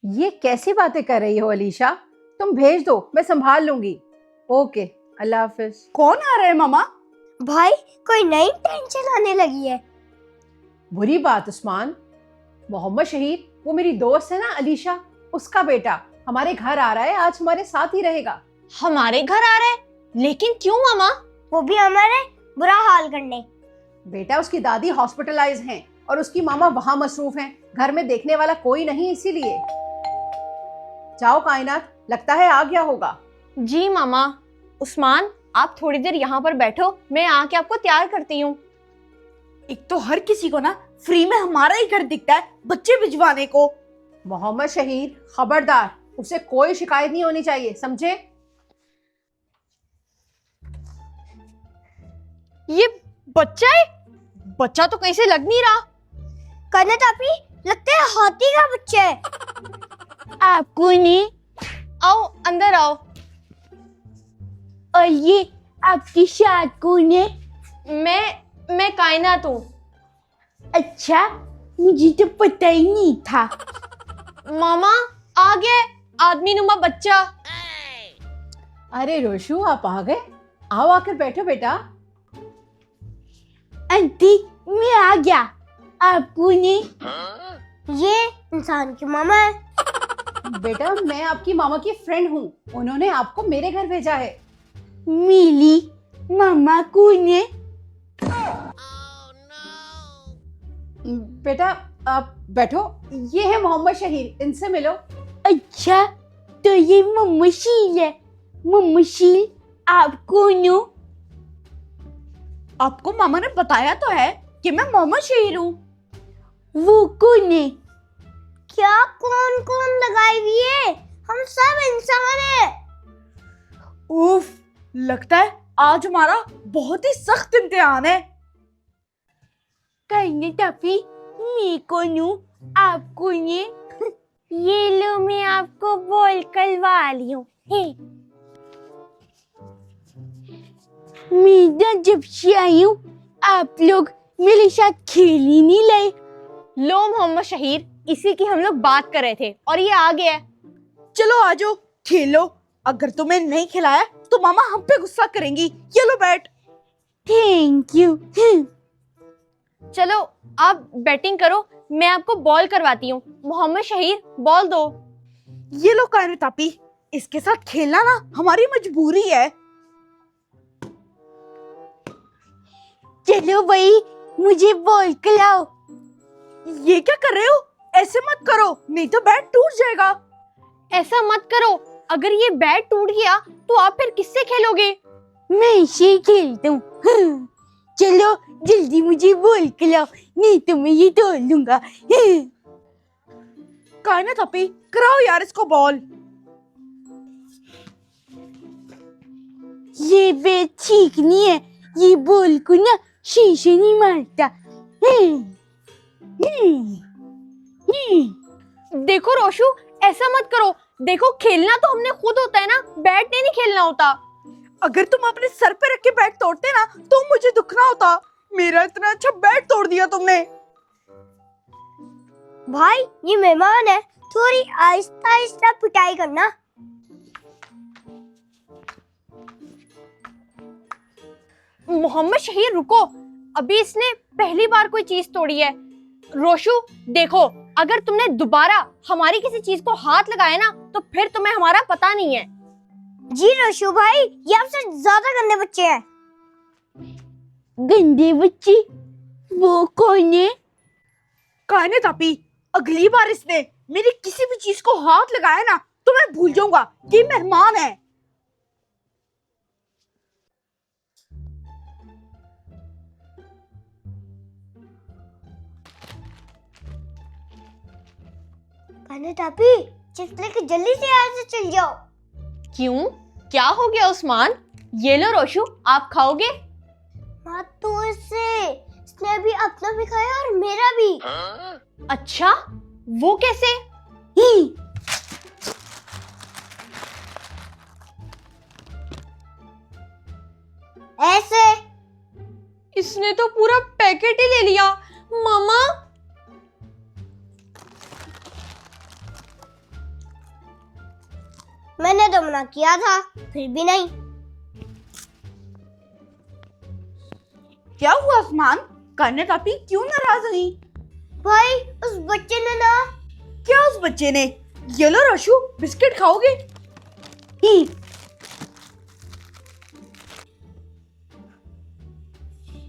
ये कैसी बातें कर रही हो अलीशा? तुम भेज दो, मैं संभाल लूंगी। ओके, अल्लाह हाफिज। कौन आ रहा है मामा? भाई कोई नई टेंशन आने लगी है। बुरी बात उस्मान। मोहम्मद शहीद, वो मेरी दोस्त है ना अलीशा, उसका बेटा हमारे घर आ रहा है, आज हमारे साथ ही रहेगा। हमारे घर आ रहा है? लेकिन क्यों मामा? वो भी हमारे बुरा हाल करने। बेटा, उसकी दादी हॉस्पिटलाइज हैं और उसकी मामा वहां मसरूफ हैं, घर में देखने वाला कोई नहीं, इसीलिए। जाओ कायनात, लगता है आ गया होगा। जी मामा। उस्मान, आप थोड़ी देर यहाँ पर बैठो, मैं आके आपको तैयार करती हूँ। एक तो हर किसी को ना फ्री में हमारा ही घर दिखता है बच्चे भिजवाने को। मोहम्मद शहीद, खबरदार, उसे कोई शिकायत नहीं होनी चाहिए, समझे? ये बच्चा है? बच्चा तो कहीं से लग नहीं रहा। कायनात आपी, लगता है हाथी का बच्चा है। आपको नहीं? आओ अंदर आओ। और ये आपकी शाद कौन है? मैं कायनात हूँ। अच्छा, मुझे तो पता ही नहीं था। मामा, आ गया आदमी नुमा बच्चा। अरे रोशू, आप आ गए? आओ, आकर बैठो बेटा। आंटी, मैं आ गया। आपको नहीं? ये इंसान की मामा है। बेटा, मैं आपकी मामा की फ्रेंड हूँ, उन्होंने आपको मेरे घर भेजा है। मिली मामा कौन है? बेटा, आप बैठो, ये है मोहम्मद शहीद, इनसे मिलो। अच्छा, तो ये मोहम्मद शील है। मोहम्मद शील, आप कौन हो? आपको मामा ने बताया तो है कि मैं मोहम्मद शहीर हूँ। वो कौन है? क्या कौन कौन लगाई हुई है? हम सब इंसान हैं। उफ, लगता है आज हमारा बहुत ही सख्त इम्तिहान है। कहने टफी, मैं कौन हूँ? आप कौन है? ये लो, मैं आपको बॉल करवा ली हूँ। मैं जब से आई हूँ, आप लोग मेरे साथ खेल ही नहीं लाए। लो मोहम्मद शहीद, इसी की हम लोग बात कर रहे थे और ये आ गया है। चलो आ जाओ, खेलो। अगर तुम्हें नहीं खिलाया तो मामा हम पे गुस्सा करेंगी। ये लो बैट। Thank you. चलो आप बैटिंग करो, मैं आपको बॉल करवाती हूँ। मोहम्मद शहीद, बॉल दो। ये लो कायनात आपी, इसके साथ खेलना ना हमारी मजबूरी है। चलो भाई, मुझे बॉल खिलाओ। ये क्या कर रहे हो? ऐसे मत करो, नहीं तो बैट टूट जाएगा। ऐसा मत करो, अगर ये बैट टूट गया तो आप फिर किससे खेलोगे? मैं इसे खेलता हूँ। चलो जल्दी मुझे बॉल खिलाओ, नहीं तो मैं ये तोड़ लूंगा। कायनात आपी, कराओ यार इसको बॉल। ये बैट ठीक नहीं है, ये बॉल को ना शीशे नहीं मारता। देखो रोशू, ऐसा मत करो। देखो, खेलना तो हमने खुद होता है ना, बैट ने नहीं खेलना होता। अगर तुम अपने सर पे रख के बैट तोड़ते ना तो मुझे दुखना होता। मेरा इतना अच्छा बैट तोड़ दिया तुमने। भाई, ये मेहमान है, थोड़ी आहिस्ता आहिस्ता पिटाई करना। मोहम्मद शहीद रुको, अभी इसने पहली बार कोई चीज तोड़ी है। रोशू देखो, अगर तुमने दोबारा हमारी किसी चीज को हाथ लगाया ना तो फिर तुम्हें हमारा पता नहीं है। जी रोशू भाई, ये आपसे ज्यादा गंदे बच्चे हैं। गंदे बच्चे? वो कौन है? कायनात आपी, अगली बार इसने मेरी किसी भी चीज को हाथ लगाया ना तो मैं भूल जाऊंगा कि मेहमान है। कायनात आपी, चिप्स लेके जल्दी से यहाँ से चल जाओ। क्यों, क्या हो गया उस्मान? ये लो रोशू, आप खाओगे? हाँ तो इसने भी अपना भी खाया और मेरा भी। अच्छा, वो कैसे? ऐसे। इसने तो पूरा पैकेट ही ले लिया। मामा, तो मना किया था, फिर भी नहीं। क्या हुआ आसमान? कायनात आपी क्यों नाराज हुई? भाई उस बच्चे ने ना। क्या उस बच्चे ने? ये लो रोशू, बिस्किट खाओगे?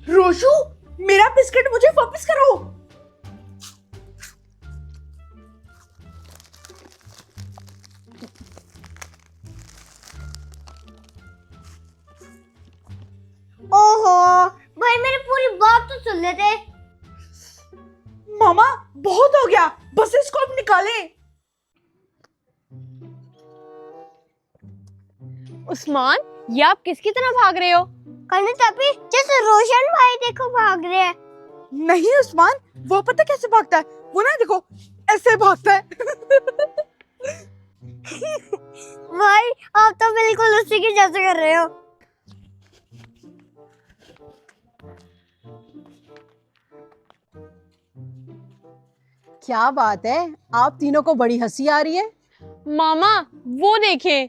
रोशू, मेरा बिस्किट मुझे वापस करो। ओहो भाई, मेरी पूरी बात तो सुन लेते। मामा बहुत हो गया, बस इसको अब निकालें। उस्मान, ये आप किसकी तरह भाग रहे हो? कायनात आपी, जैसे रोशन भाई देखो भाग रहे हैं। नहीं उस्मान, वो पता कैसे भागता है? वो ना देखो ऐसे भागता है। भाई आप तो बिल्कुल उसी की जैसे कर रहे हो। क्या बात है, आप तीनों को बड़ी हंसी आ रही है। मामा, वो देखें।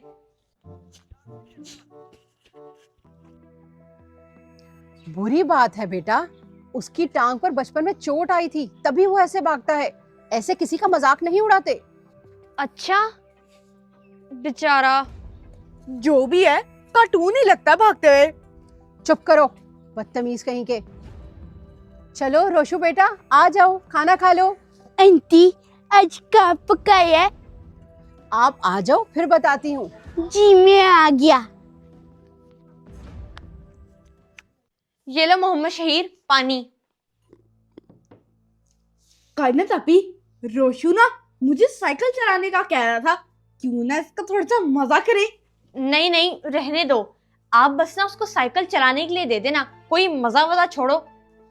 बुरी बात है बेटा, उसकी टांग पर बचपन में चोट आई थी, तभी वो ऐसे भागता है। ऐसे किसी का मजाक नहीं उड़ाते। अच्छा, बेचारा। जो भी है, कार्टून ही लगता है भागते हुए। चुप करो, बदतमीज कहीं के। चलो रोशू बेटा, आ जाओ, खाना खा लो। आंटी, आज क्या पकाया है? आप आ जाओ, फिर बताती हूँ। जी मैं आ गया। ये लो मोहम्मद शहीर, पानी। कायनात आपी, रोशू ना मुझे साइकिल चलाने का कह रहा था, क्यों ना इसका थोड़ा सा मजा करे। नहीं नहीं, रहने दो। आप बस ना उसको साइकिल चलाने के लिए दे देना, कोई मजा वजा छोड़ो।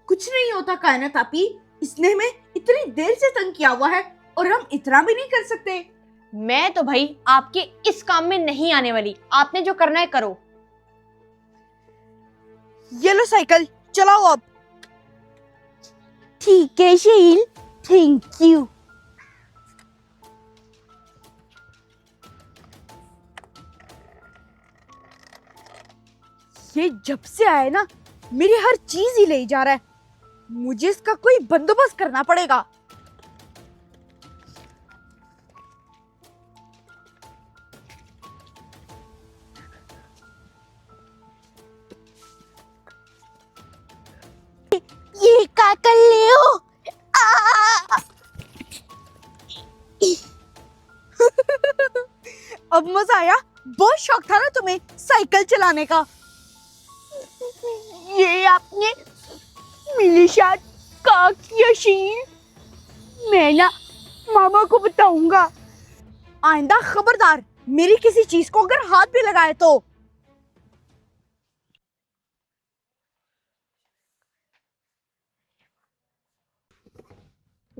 कुछ नहीं होता कायनात आपी, इसने हमें इतनी देर से तंग किया हुआ है और हम इतना भी नहीं कर सकते। मैं तो भाई आपके इस काम में नहीं आने वाली, आपने जो करना है करो। ये लो साइकिल, चलाओ अब। ठीक है शहील, थैंक यू। ये जब से आया ना, मेरी हर चीज ही ले जा रहा है। मुझे इसका कोई बंदोबस्त करना पड़ेगा। ये क्या कर ले हो? अब मजा आया? बहुत शौक था ना तुम्हें साइकिल चलाने का। ये आपने मेरे साथ क्या किया शहील? मैं ना मामा को बताऊंगा। आइंदा खबरदार, मेरी किसी चीज को अगर हाथ भी लगाए तो।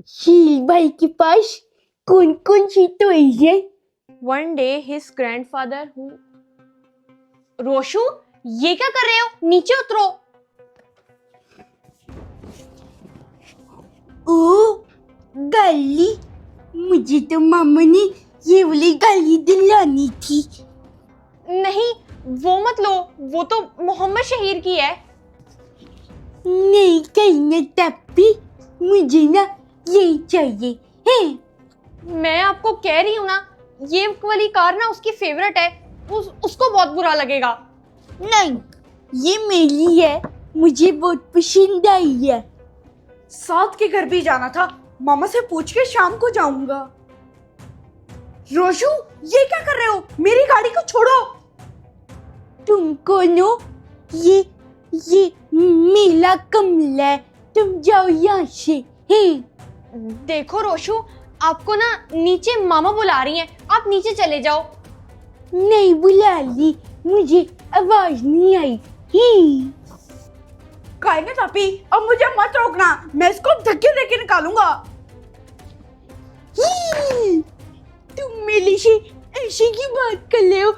शहील भाई के पास कौन कौन सी टॉयज है? One day his grandfather who... रोशू, ये क्या कर रहे हो? नीचे उतरो। ओ गाली, मुझे तो मामा ने ये वाली गाली दिलानी थी। नहीं, वो मत लो, वो तो मोहम्मद शहीर की है। नहीं कायनात आपी, मुझे ना यही चाहिए है। मैं आपको कह रही हूँ ना, ये वाली कार ना उसकी फेवरेट है, उसको बहुत बुरा लगेगा। नहीं, ये मेरी है, मुझे बहुत पसंद आई है। साथ के घर भी जाना था, मामा से पूछ के शाम को जाऊंगा। रोशू, ये क्या कर रहे हो? मेरी गाड़ी को छोड़ो। तुमको नो, ये मेरा कमला है, तुम जाओ यहाँ से। है देखो रोशू, आपको ना नीचे मामा बुला रही हैं, आप नीचे चले जाओ। नहीं बुला ली, मुझे आवाज नहीं आई। कायनात आपी, अब मुझे मत रोकना, मैं इसको धक्के देके निकालूंगा। तुम मेरे से ऐसे की बात कर रहे हो?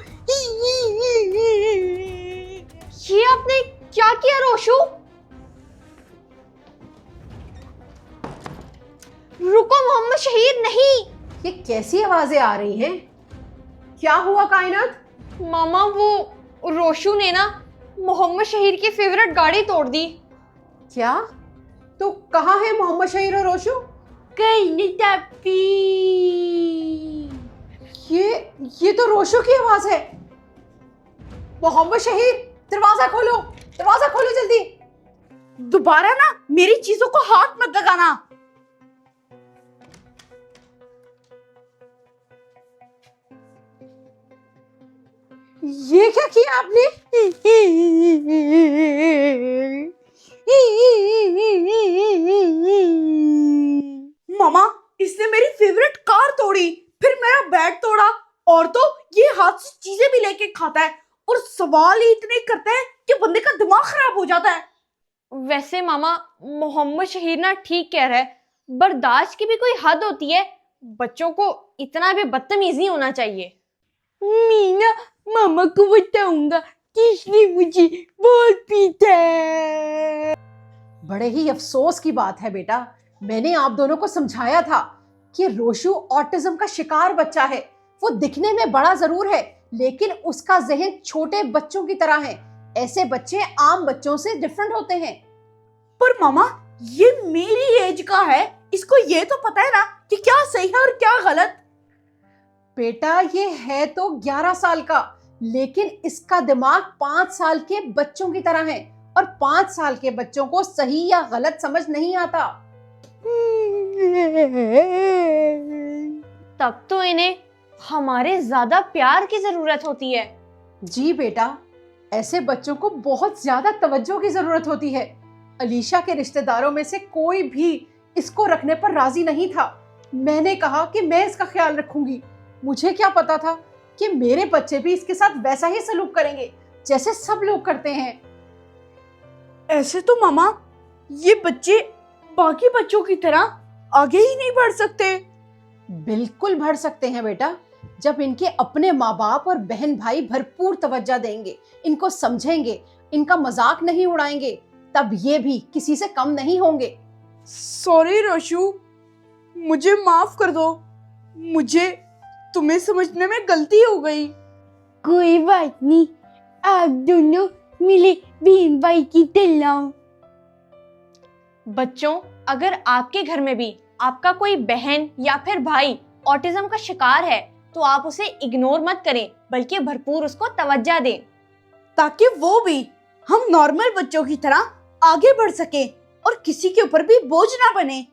ये आपने क्या किया रोशू? रुको मोहम्मद शहीर, नहीं। ये कैसी आवाजें आ रही हैं? क्या हुआ कायनात? मामा वो रोशू ने ना मोहम्मद शहीर की फेवरेट गाड़ी तोड़ दी। क्या? तो कहाँ है मोहम्मद शहीर और रोशू? कायनात आपी। ये तो रोशू की आवाज है। मोहम्मद शहीर, दरवाजा खोलो, दरवाजा खोलो जल्दी। दोबारा ना मेरी चीजों को हाथ मत लगाना। ये क्या किया आपने? मामा, इसने मेरी फेवरेट कार तोड़ी, फिर मेरा बैग तोड़ा, और तो ये हाथ से चीजें भी लेके खाता है, और सवाल ही इतने करता है कि बंदे का दिमाग खराब हो जाता है। वैसे मामा मोहम्मद शहीर ना ठीक कह रहा है, बर्दाश्त की भी कोई हद होती है। बच्चों को इतना भी बदतमीज नहीं होना चाहिए। मीना मामा को बताऊंगा किसने मुझे बहुत पीटा है। बड़े ही अफसोस की बात है बेटा, मैंने आप दोनों को समझाया था कि रोशू ऑटिज्म का शिकार बच्चा है। वो दिखने में बड़ा जरूर है, लेकिन उसका जहन छोटे बच्चों की तरह है। ऐसे बच्चे आम बच्चों से डिफरेंट होते हैं। पर मामा, ये मेरी एज का है, इसको ये तो पता है ना कि क्या सही है और क्या गलत। बेटा ये है तो 11 साल का, लेकिन इसका दिमाग 5 साल के बच्चों की तरह है, और 5 साल के बच्चों को सही या गलत समझ नहीं आता। तब तो इन्हें हमारे ज्यादा प्यार की जरूरत होती है। जी बेटा, ऐसे बच्चों को बहुत ज्यादा तवज्जो की जरूरत होती है। अलीशा के रिश्तेदारों में से कोई भी इसको रखने पर राजी नहीं था। मैंने कहा कि मैं इसका ख्याल रखूंगी। मुझे क्या पता था कि मेरे बच्चे भी इसके साथ वैसा ही सलूक करेंगे जैसे सब लोग करते हैं। ऐसे तो मामा ये बच्चे बाकी बच्चों की तरह आगे ही नहीं बढ़ सकते। बिल्कुल बढ़ सकते हैं बेटा, जब इनके अपने माँ बाप और बहन भाई भरपूर तवज्जो देंगे, इनको समझेंगे, इनका मजाक नहीं उड़ाएंगे, तब ये भी किसी से कम नहीं होंगे। सॉरी रोशू, मुझे माफ कर दो, मुझे तुम्हें समझने में गलती हो गई। कोई बात नहीं, आप दोनों मिले बहन भाई की तरह। बच्चों, अगर आपके घर में भी आपका कोई बहन या फिर भाई ऑटिज्म का शिकार है, तो आप उसे इग्नोर मत करें, बल्कि भरपूर उसको तवज्जो दें, ताकि वो भी हम नॉर्मल बच्चों की तरह आगे बढ़ सके और किसी के ऊपर भी बोझ ना बने।